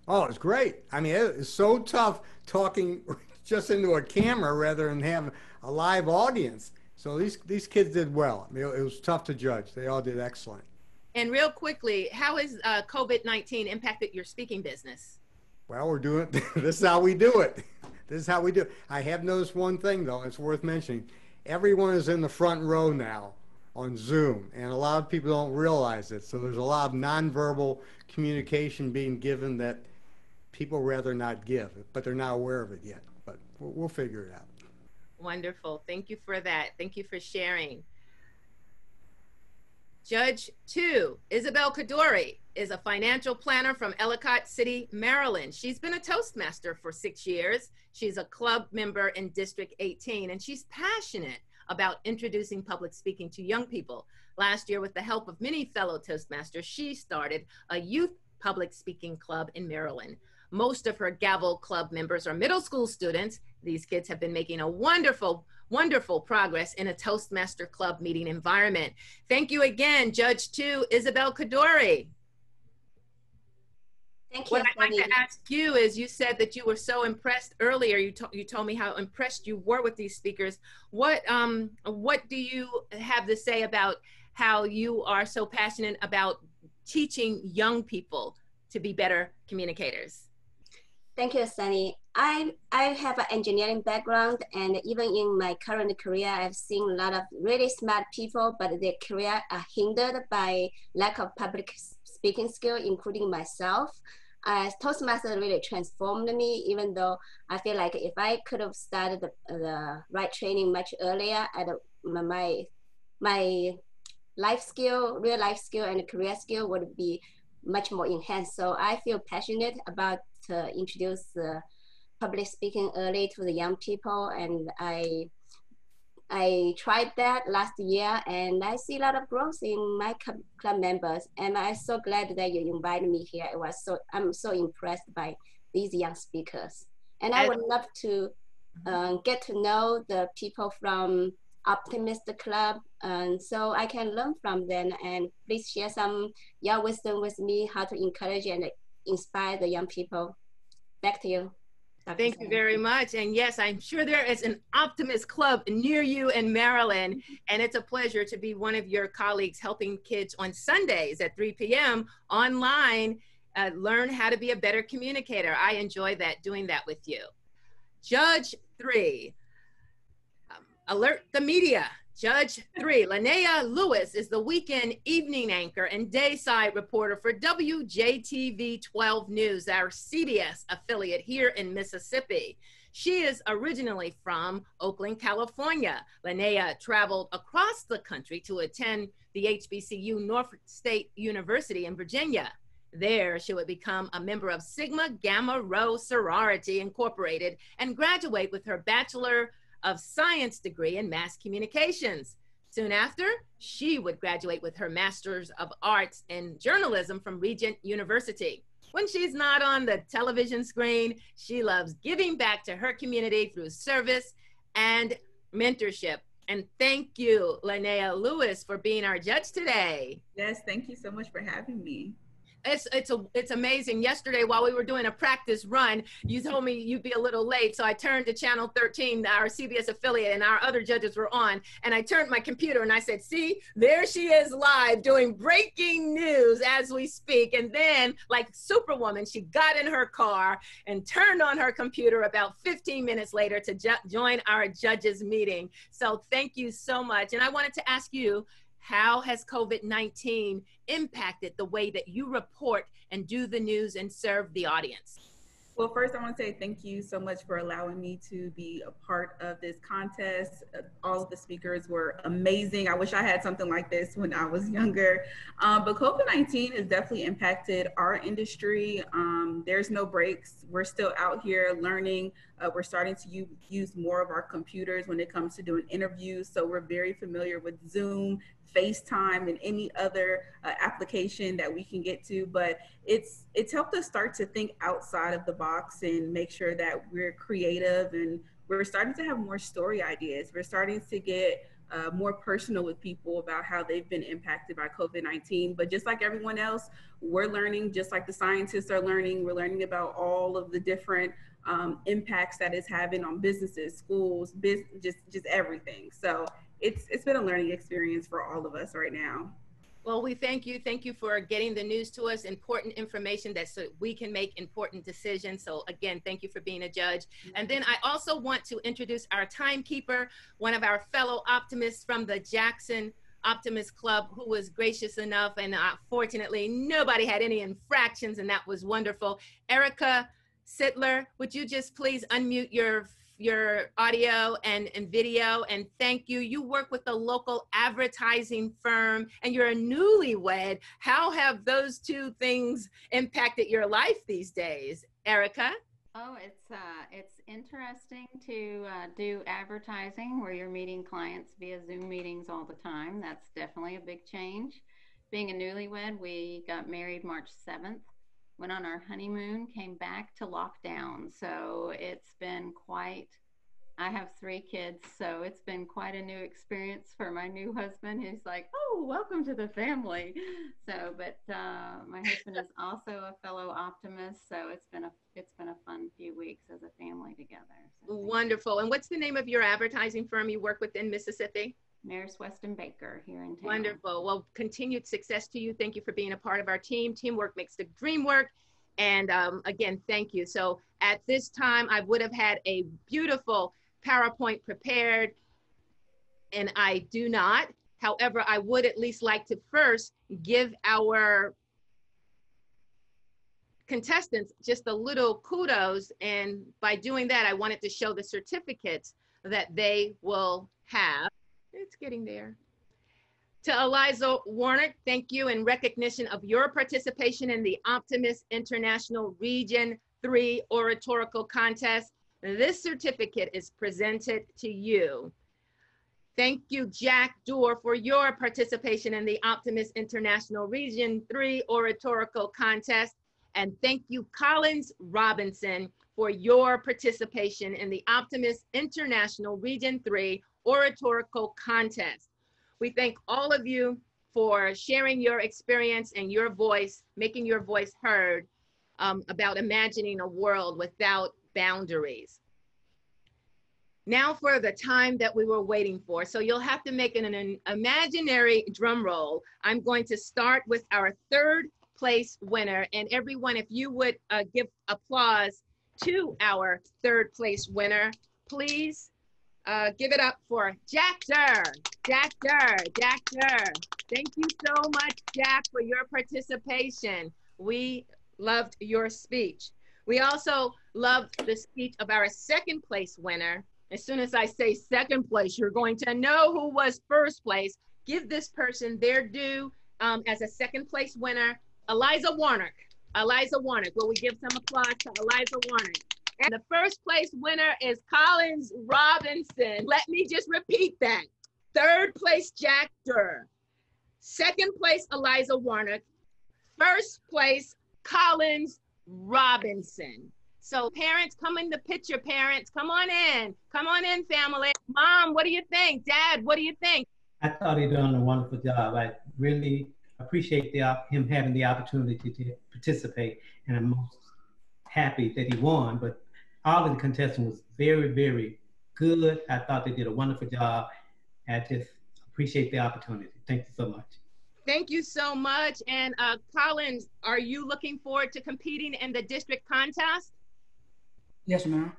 Oh, it's great. I mean, it's so tough talking just into a camera rather than have a live audience. So these kids did well. I mean, it was tough to judge. They all did excellent. And real quickly, how has COVID-19 impacted your speaking business? Well, we're doing, this is how we do it. This is how we do it. I have noticed one thing, though, it's worth mentioning. Everyone is in the front row now on Zoom, and a lot of people don't realize it. So there's a lot of nonverbal communication being given that people rather not give, but they're not aware of it yet. But we'll figure it out. Wonderful. Thank you for that. Thank you for sharing. Judge 2, Isabel Kaduri, is a financial planner from Ellicott City, Maryland. She's been a Toastmaster for 6 years. She's a club member in District 18, and she's passionate about introducing public speaking to young people. Last year, with the help of many fellow Toastmasters, she started a youth public speaking club in Maryland. Most of her Gavel Club members are middle school students. These kids have been making a wonderful progress in a Toastmaster Club meeting environment. Thank you again, Judge 2, Isabel Kaduri. Thank you. What I'd like to ask you is, you said that you were so impressed earlier. You told me how impressed you were with these speakers. What do you have to say about how you are so passionate about teaching young people to be better communicators? Thank you, Sunny. I have an engineering background, and even in my current career, I've seen a lot of really smart people, but their career are hindered by lack of public speaking skill, including myself. Toastmasters really transformed me, even though I feel like if I could have started the right training much earlier, my life skill, real life skill, and career skill would be much more enhanced. So I feel passionate about introduce public speaking early to the young people, and I tried that last year, and I see a lot of growth in my club members, and I'm so glad that you invited me here. I'm so impressed by these young speakers, and I would love to get to know the people from Optimist Club, and so I can learn from them. And please share some your wisdom with me, how to encourage and inspire the young people. Back to you. Thank you very much. And yes, I'm sure there is an Optimist Club near you in Maryland, and it's a pleasure to be one of your colleagues helping kids on Sundays at 3 p.m. online learn how to be a better communicator. I enjoy doing that with you. Judge 3, alert the media. Judge 3, Linnea Lewis is the weekend evening anchor and dayside reporter for WJTV 12 News, our CBS affiliate here in Mississippi. She is originally from Oakland, California. Linnea traveled across the country to attend the HBCU Norfolk State University in Virginia. There, she would become a member of Sigma Gamma Rho Sorority Incorporated and graduate with her Bachelor of Science degree in Mass Communications. Soon after, she would graduate with her Master's of Arts in Journalism from Regent University. When she's not on the television screen, she loves giving back to her community through service and mentorship. And thank you, Linnea Lewis, for being our judge today. Yes, thank you so much for having me. It's amazing. Yesterday, while we were doing a practice run, you told me you'd be a little late. So I turned to Channel 13, our CBS affiliate, and our other judges were on. And I turned my computer and I said, see, there she is live doing breaking news as we speak. And then, like Superwoman, she got in her car and turned on her computer about 15 minutes later to join our judges meeting. So thank you so much. And I wanted to ask you, how has COVID-19 impacted the way that you report and do the news and serve the audience? Well, first I want to say thank you so much for allowing me to be a part of this contest. All of the speakers were amazing. I wish I had something like this when I was younger. But COVID-19 has definitely impacted our industry. There's no breaks. We're still out here learning. We're starting to use more of our computers when it comes to doing interviews. So we're very familiar with Zoom, FaceTime, and any other application that we can get to. But it's helped us start to think outside of the box and make sure that we're creative, and we're starting to have more story ideas. We're starting to get more personal with people about how they've been impacted by COVID-19. But just like everyone else, we're learning, just like the scientists are learning. We're learning about all of the different impacts that it's having on businesses, schools, just everything. So it's been a learning experience for all of us right now. Well, we thank you. Thank you for getting the news to us, important information that so we can make important decisions. So again, thank you for being a judge. And then I also want to introduce our timekeeper, one of our fellow optimists from the Jackson Optimist Club, who was gracious enough, and fortunately nobody had any infractions, and that was wonderful. Erica Sittler, would you just please unmute your audio and video, and thank you. You work with a local advertising firm and you're a newlywed. How have those two things impacted your life these days, Erica? Oh, it's interesting to do advertising where you're meeting clients via Zoom meetings all the time. That's definitely a big change. Being a newlywed, we got married March 7th. Went on our honeymoon, came back to lockdown. So it's been quite, I have 3 kids, so it's been quite a new experience for my new husband. He's like, oh, welcome to the family. So, but my husband is also a fellow optimist. So it's been a fun few weeks as a family together. So wonderful. And what's the name of your advertising firm you work with in Mississippi? Maris Weston Baker here in town. Wonderful. Well, continued success to you. Thank you for being a part of our team. Teamwork makes the dream work. And again, thank you. So at this time, I would have had a beautiful PowerPoint prepared, and I do not. However, I would at least like to first give our contestants just a little kudos. And by doing that, I wanted to show the certificates that they will have. It's getting there. To Eliza Warnock, thank you in recognition of your participation in the Optimist International Region 3 Oratorical Contest. This certificate is presented to you. Thank you, Jack Dorr, for your participation in the Optimist International Region 3 Oratorical Contest. And thank you, Collins Robinson, for your participation in the Optimist International Region 3 Oratorical Contest. We thank all of you for sharing your experience and your voice, making your voice heard about imagining a world without boundaries. Now for the time that we were waiting for. So you'll have to make an imaginary drum roll. I'm going to start with our 3rd place winner. And everyone, if you would give applause to our 3rd place winner, please give it up for Jack Durr. Jack Durr. Jack Durr. Thank you so much, Jack, for your participation. We loved your speech. We also loved the speech of our second place winner. As soon as I say second place, you're going to know who was first place. Give this person their due as a second place winner, Eliza Warnock. Eliza Warnock. Will we give some applause to Eliza Warnock? And the first place winner is Collins Robinson. Let me just repeat that. Third place, Jack Durr. Second place, Eliza Warnock. First place, Collins Robinson. So parents, come in the picture, parents. Come on in. Come on in, family. Mom, what do you think? Dad, what do you think? I thought he done a wonderful job. I really appreciate him having the opportunity to participate, and I'm most happy that he won. But all of the contestants was very, very good. I thought they did a wonderful job. I just appreciate the opportunity. Thank you so much. Thank you so much. And Collins, are you looking forward to competing in the district contest? Yes, ma'am.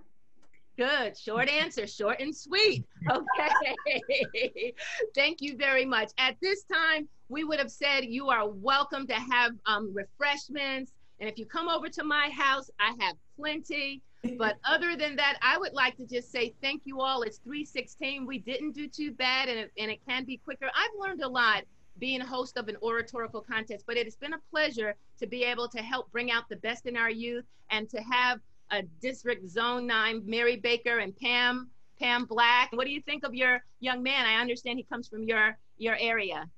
Good. Short answer, short and sweet. Okay. Thank you very much. At this time, we would have said you are welcome to have refreshments. And if you come over to my house, I have plenty. But other than that, I would like to just say thank you all. It's 3:16. We didn't do too bad, and it can be quicker. I've learned a lot being a host of an oratorical contest, but it has been a pleasure to be able to help bring out the best in our youth and to have a District Zone 9, Mary Baker and Pam Black. What do you think of your young man? I understand he comes from your area.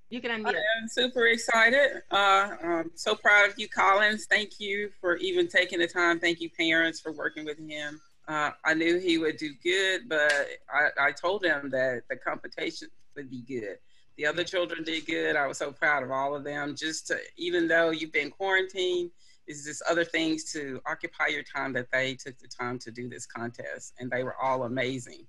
You can unmute. I am super excited. I'm so proud of you, Collins. Thank you for even taking the time. Thank you, parents, for working with him. I knew he would do good, but I told him that the competition would be good. The other children did good. I was so proud of all of them. Even though you've been quarantined, it's just other things to occupy your time that they took the time to do this contest, and they were all amazing.